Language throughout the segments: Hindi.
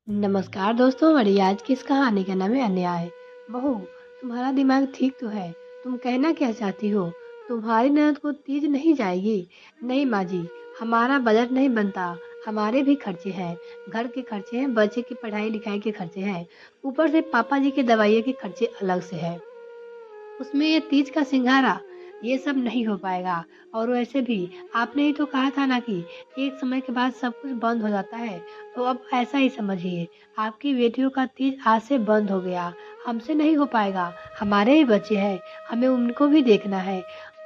नमस्कार दोस्तों, हमारी आज की इस कहानी का नाम है अन्याय। बहू, तुम्हारा दिमाग ठीक तो है। तुम कहना क्या चाहती हो? तुम्हारी ननद को तीज नहीं जाएगी? नहीं माँ जी, हमारा बजट नहीं बनता। हमारे भी खर्चे हैं, घर के खर्चे हैं, बच्चे की पढ़ाई लिखाई के खर्चे हैं, ऊपर से पापा जी के दवाइयों के खर्चे अलग से हैं। उसमें ये तीज का सिंघारा ये सब नहीं हो पाएगा। और वैसे भी आपने ही तो कहा था ना कि एक समय के बाद सब कुछ बंद हो जाता है। तो अब ऐसा ही समझिए, आपकी बेटियों का तीज आज से बंद हो गया। हमसे नहीं हो पाएगा, हमारे ही बच्चे हैं, हमें उनको भी देखना है।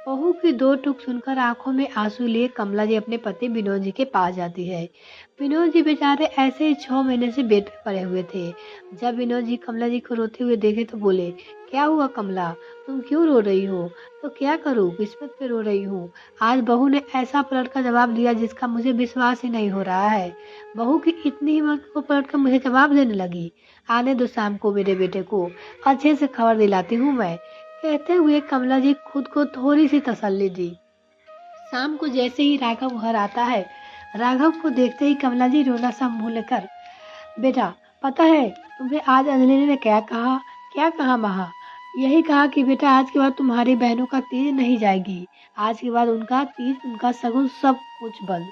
बहू की दो टूक सुनकर आंखों में आंसू लिए कमला जी अपने पति विनोद जी के पास जाती है। विनोद जी बेचारे ऐसे ही 6 महीने से बेड पे पड़े हुए थे। जब विनोद जी कमला जी को रोते हुए देखे तो बोले, क्या हुआ कमला, तुम क्यों रो रही हो? तो क्या करूं, किस्मत पे रो रही हूँ। आज बहू ने ऐसा पलट कर जवाब दिया जिसका मुझे विश्वास ही नहीं हो रहा है। बहू की इतनी हिम्मत को पलट कर मुझे जवाब देने लगी। आने दो शाम को मेरे बेटे को, अच्छे से खबर दिलाती हूँ मैं। कहते हुए कमला जी खुद को थोड़ी सी तसल्ली दी। शाम को जैसे ही राघव घर आता है, राघव को देखते ही कमला जी रोना सा मुंह लेकर, बेटा पता है तुम्हें आज अंजलि ने क्या कहा? क्या कहा महा? यही कहा कि बेटा आज के बाद तुम्हारी बहनों का तीज नहीं जाएगी। आज के बाद उनका तीज, उनका सगुन सब कुछ बंद।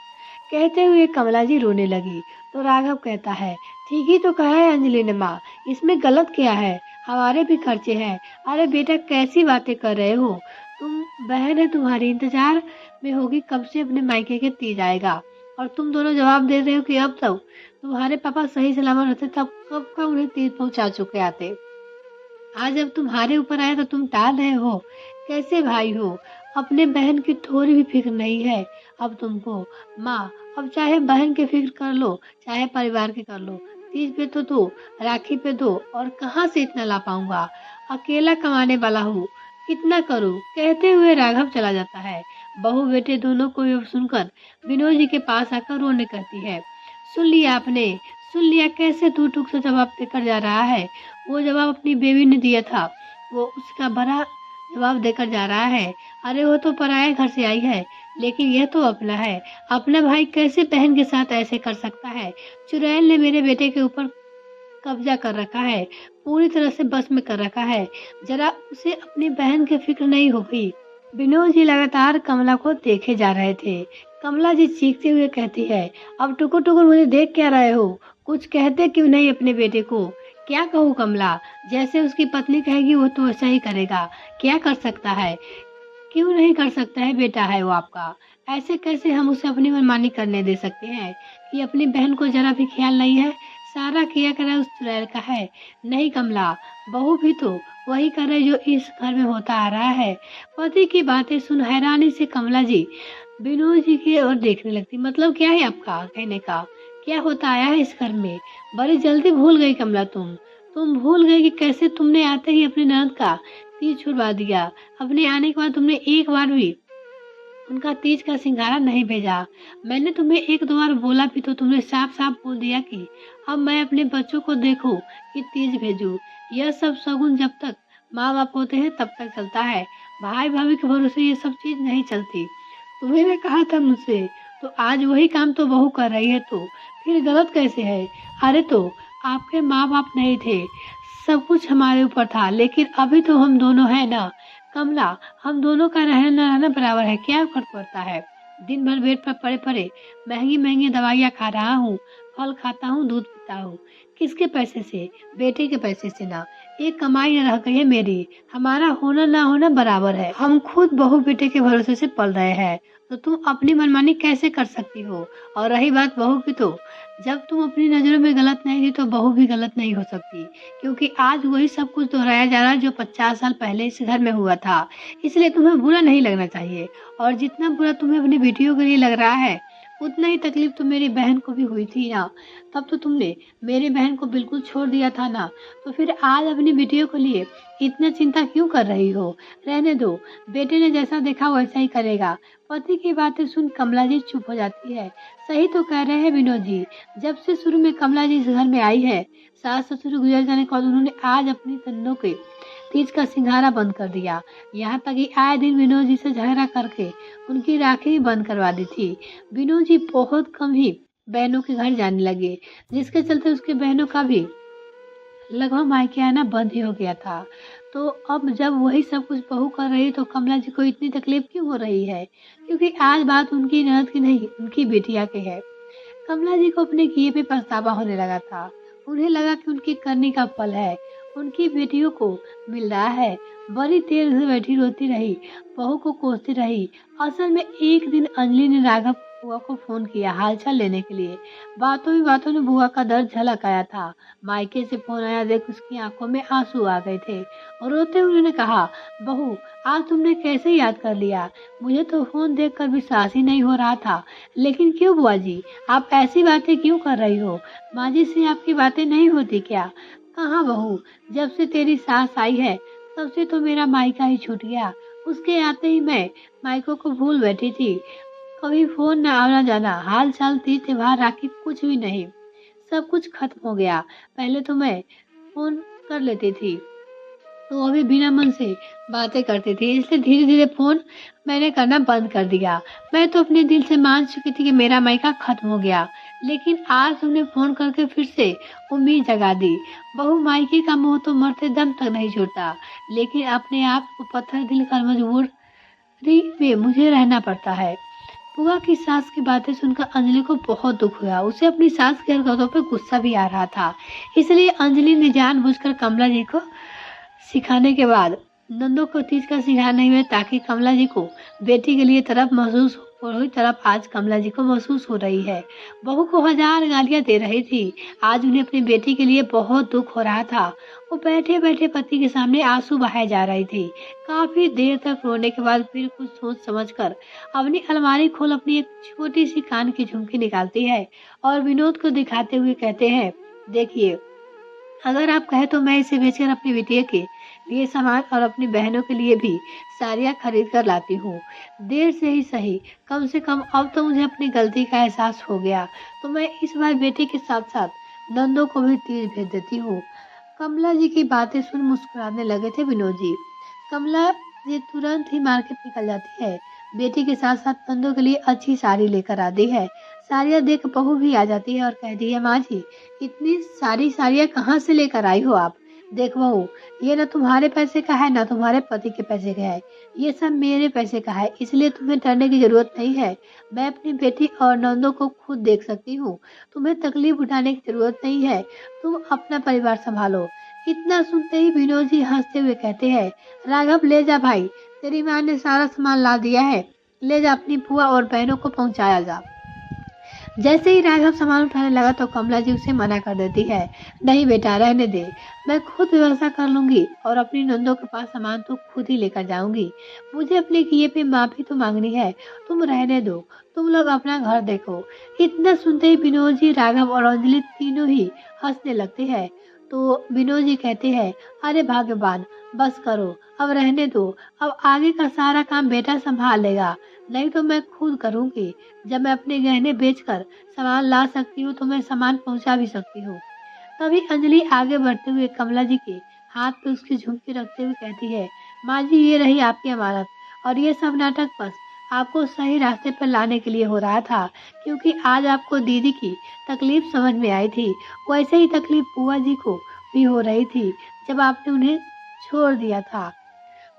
कहते हुए कमला जी रोने लगी। तो राघव कहता है, ठीक ही तो कहा है अंजलि ने माँ, इसमें गलत क्या है? हमारे भी खर्चे हैं। अरे बेटा कैसी बातें कर रहे हो तुम? बहन है तुम्हारी, इंतजार में होगी कब से अपने मायके के तीज आएगा। और तुम दोनों जवाब दे रहे हो कि अब तक तुम्हारे पापा सही सलामत रहते तब कब का उन्हें तीर पहुंचा चुके आते। आज अब तुम्हारे ऊपर आया तो तुम टाल रहे हो। कैसे भाई हो? अपने बहन की थोड़ी भी फिक्र नहीं है अब तुमको। माँ, अब चाहे बहन की फिक्र कर लो, चाहे परिवार की कर लो, तीज पे तो दो, राखी पे दो, और कहाँ से इतना ला पाऊंगा? अकेला कमाने वाला हूँ, कितना करूँ? कहते हुए राघव चला जाता है। बहू बेटे दोनों को ये सुनकर विनोद जी के पास आकर रोने कहती है, सुन लिया आपने? सुन लिया कैसे टूक टूक से जवाब देकर जा रहा है? वो जवाब अपनी बेबी ने दिया था, वो उसका बड़ा जवाब देकर जा रहा है। अरे वो तो पराये घर से आई है, लेकिन यह तो अपना है। अपना भाई कैसे बहन के साथ ऐसे कर सकता है? चुड़ैल ने मेरे बेटे के ऊपर कब्जा कर रखा है, पूरी तरह से बस में कर रखा है। जरा उसे अपनी बहन की फिक्र नहीं होगी। विनोद जी लगातार कमला को देखे जा रहे थे। कमला जी चीखते हुए कहती है, अब टुकुर टुकुर मुझे देख क्या रहे हो? कुछ कहते क्यों नहीं अपने बेटे को? क्या कहूँ कमला, जैसे उसकी पत्नी कहेगी वो तो वैसा ही करेगा। क्या कर सकता है? क्यों नहीं कर सकता है? बेटा है वो आपका, ऐसे कैसे हम उसे अपनी मनमानी करने दे सकते हैं? कि अपनी बहन को जरा भी ख्याल नहीं है? सारा किया करा उस चुड़ैल का है। नहीं कमला, बहू भी तो वही करे जो इस घर में होता आ रहा है। पति की बातें सुन हैरानी से कमला जी विनोद जी की ओर देखने लगती। मतलब क्या है आपका कहने का? क्या होता आया है इस घर में? बड़ी जल्दी भूल गई कमला तुम भूल गई कि कैसे तुमने आते ही अपनी ननद का तीर छुड़वा दिया। अपने आने के बाद तुमने एक बार भी उनका तीज का सिंघारा नहीं भेजा। मैंने तुम्हें एक दो बार बोला भी तो तुमने साफ साफ बोल दिया कि अब मैं अपने बच्चों को देखूं कि तीज भेजूं। यह सब शगुन जब तक माँ बाप होते हैं तब तक चलता है, भाई भाभी के भरोसे ये सब चीज नहीं चलती। तुम्हें ने कहा था मुझसे, तो आज वही काम तो बहू कर रही है, तो फिर गलत कैसे है? अरे तो आपके माँ बाप नहीं थे, सब कुछ हमारे ऊपर था, लेकिन अभी तो हम दोनों हैं ना कमला। हम दोनों का रहना न रहना बराबर है, क्या फर्क पड़ता है? दिन भर बेड पर पड़े पड़े महंगी महंगी दवाइयाँ खा रहा हूँ, फल खाता हूँ, दूध पीता हूँ। किसके पैसे से? बेटे के पैसे से ना। एक कमाई न रह गई है मेरी, हमारा होना ना होना बराबर है। हम खुद बहू बेटे के भरोसे से पल रहे हैं, तो तुम अपनी मनमानी कैसे कर सकती हो? और रही बात बहू की, तो जब तुम अपनी नजरों में गलत नहीं थी तो बहू भी गलत नहीं हो सकती, क्योंकि आज वही सब कुछ दोहराया जा रहा है जो 50 साल पहले इस घर में हुआ था। इसलिए तुम्हें बुरा नहीं लगना चाहिए। और जितना बुरा तुम्हें अपनी बेटियों के लिए लग रहा है, उतना ही तकलीफ तो मेरी बहन को भी हुई थी ना। तब तो तुमने मेरी बहन को बिल्कुल छोड़ दिया था ना। तो फिर आज अपनी बेटियों के लिए इतना चिंता क्यों कर रही हो? रहने दो, बेटे ने जैसा देखा वैसा ही करेगा। पति की बातें सुन कमला जी चुप हो जाती है। सही तो कह रहे हैं विनोद जी, जब से शुरू में कमला जी इस घर में आई है, सास ससुर गुजर जाने के बाद उन्होंने आज अपनी तन्नों के तीज का सिंघारा बंद कर दिया। यहाँ तक कि आए दिन विनोद जी से झगड़ा करके उनकी राखी भी बंद करवा दी थी। विनोद जी बहुत कम ही बहनों के घर जाने लगे, जिसके चलते उसकी बहनों का भी लगभग मायके आना बंद ही हो गया था। तो अब जब वही सब कुछ बहू कर रही है तो कमला जी को इतनी तकलीफ क्यों हो रही है? क्योंकि आज बात उनकी ननद की नहीं, उनकी बिटिया की है। कमला जी को अपने किए पे पछतावा होने लगा था। उन्हें लगा कि उनकी करनी का फल है, उनकी बेटियों को मिल रहा है। बड़ी देर से बैठी रोती रही, बहू को कोसती रही। असल में एक दिन अंजलि ने राघव बुआ को फोन किया हालचाल लेने के लिए। बातों में बुआ का दर्द झलक आया था। मायके से फोन आया देख उसकी आंखों में आंसू आ गए थे और रोते हुए उन्होंने कहा, बहू आज तुमने कैसे याद कर लिया? मुझे तो फोन देखकर विश्वास ही नहीं हो रहा था। लेकिन क्यों बुआ जी, आप ऐसी बातें क्यों कर रही हो? माँ जी से आपकी बातें नहीं होती क्या? कहाँ बहू, जब से तेरी सास आई है तब से तो मेरा मायका ही छूट गया। उसके आते ही मैं मायकों को भूल बैठी थी। कभी फोन न आना जाना, हाल चाल, तीज त्योहार, राखी, कुछ भी नहीं। सब कुछ खत्म हो गया। पहले तो मैं फोन कर लेती थी तो अभी बिना मन से बातें करती थी, इसलिए धीरे धीरे फोन मैंने करना बंद कर दिया। मैं तो अपने दिल से मान चुकी थी कि मेरा मायका खत्म हो गया, लेकिन आज तुमने फोन करके फिर से उम्मीद जगा दी। बहू मायके का मोह तो मरते दम तक नहीं छूटता, लेकिन अपने आप को पत्थर दिल कर मजबूरी में मुझे रहना पड़ता है। बुआ की सास की बातें सुनकर अंजलि को बहुत दुख हुआ। उसे अपनी सास की हरकतों पर गुस्सा भी आ रहा था। इसलिए अंजलि ने जानबूझकर कमला जी को सिखाने के बाद नंदों को तीज का सिखाना नहीं हुआ, ताकि कमला जी को बेटी के लिए तरफ महसूस हो, वही तरफ आज कमला जी को महसूस हो रही है। बहू को हजार गालियां दे रही थी, आज उन्हें अपनी बेटी के लिए बहुत दुख हो रहा था। वो बैठे बैठे पति के सामने आंसू बहाए जा रही थी। काफी देर तक रोने के बाद फिर कुछ सोच समझकर अपनी अलमारी खोल अपनी एक छोटी सी कान की झुमकी निकालती है और विनोद को दिखाते हुए कहते हैं, देखिए अगर आप कहे तो मैं इसे बेचकर अपनी बिटिया के लिए सामान और अपनी बहनों के लिए भी साड़ियाँ खरीद कर लाती हूँ। देर से ही सही, कम से कम अब तो मुझे अपनी गलती का एहसास हो गया, तो मैं इस बार बेटी के साथ साथ नंदों को भी तीज भेज देती हूँ। कमला जी की बातें सुन मुस्कुराने लगे थे विनोद जी। कमला जी तुरंत ही मार्केट निकल जाती है। बेटी के साथ साथ नंदों के लिए अच्छी साड़ी लेकर आती है। साड़ियाँ देख बहू भी आ जाती है और कहती है, माँ जी इतनी सारी साड़ियाँ कहाँ से लेकर आई हो आप? देख बहू, ये ना तुम्हारे पैसे का है ना तुम्हारे पति के पैसे का है, ये सब मेरे पैसे का है, इसलिए तुम्हें डरने की जरूरत नहीं है। मैं अपनी बेटी और नंदों को खुद देख सकती हूँ, तुम्हें तकलीफ उठाने की जरूरत नहीं है। तुम अपना परिवार संभालो। इतना सुनते ही विनोद जी हंसते हुए कहते हैं, राघव ले जा भाई, तेरी माँ ने सारा सामान ला दिया है, ले जा अपनी बुआ और बहनों को पहुंचाया जा। जैसे ही राघव सामान उठाने लगा तो कमला जी उसे मना कर देती है, नहीं बेटा रहने दे, मैं खुद व्यवस्था कर लूंगी और अपनी नंदों के पास सामान तो खुद ही लेकर जाऊंगी। मुझे अपने किए पे माफी तो मांगनी है, तुम रहने दो, तुम लोग अपना घर देखो। इतना सुनते ही विनोद जी, राघव और अंजलि तीनों ही हंसने लगते हैं। तो विनोद जी कहते हैं, अरे भाग्यवान, बस करो, अब रहने दो, अब आगे का सारा काम बेटा संभाल लेगा, नहीं तो मैं खुद करूंगी। जब मैं अपने गहने बेचकर सामान ला सकती हूँ तो मैं सामान पहुंचा भी सकती हूँ। तभी अंजलि आगे बढ़ते हुए कमला जी के हाथ पे उसकी झुमकी रखते हुए कहती है, माँ जी ये रही आपकी अमानत, और ये सब नाटक बस आपको सही रास्ते पर लाने के लिए हो रहा था, क्योंकि आज आपको दीदी की तकलीफ समझ में आई थी। वैसे ही तकलीफ बुआ जी को भी हो रही थी जब आपने उन्हें छोड़ दिया था।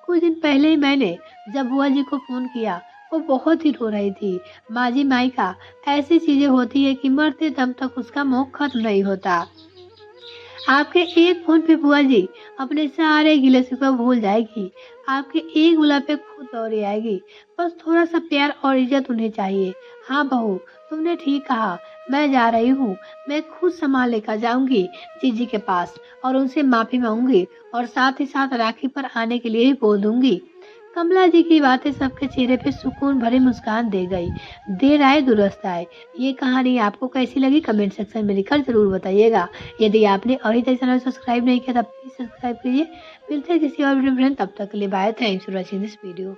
कुछ दिन पहले ही मैंने जब बुआ जी को फोन किया, वो बहुत ही रो रही थी। माँ मायका ऐसी चीजें होती है कि मरते दम तक उसका मोह खत्म नहीं होता। आपके एक फोन पे बुआ जी अपने सारे गिले शिकवा भूल जाएगी। आपके एक बुलावे पे खुद दौड़ी आएगी। बस थोड़ा सा प्यार और इज्जत उन्हें चाहिए। हाँ बहू, तुमने ठीक कहा, मैं जा रही हूँ। मैं खुद सामान लेकर जाऊंगी जीजी के पास और उनसे माफी मांगूंगी और साथ ही साथ राखी पर आने के लिए भी बोल दूंगी। कमला जी की बातें सबके चेहरे पे सुकून भरी मुस्कान दे गई। देर आए दुरुस्त आए। ये कहानी आपको कैसी लगी कमेंट सेक्शन में लिखकर जरूर बताइएगा। यदि आपने अभी तक चैनल सब्सक्राइब नहीं किया तब प्लीज सब्सक्राइब कीजिए। मिलते हैं किसी और वीडियो में, तब तक के लिए bye. Thanks for watching this video.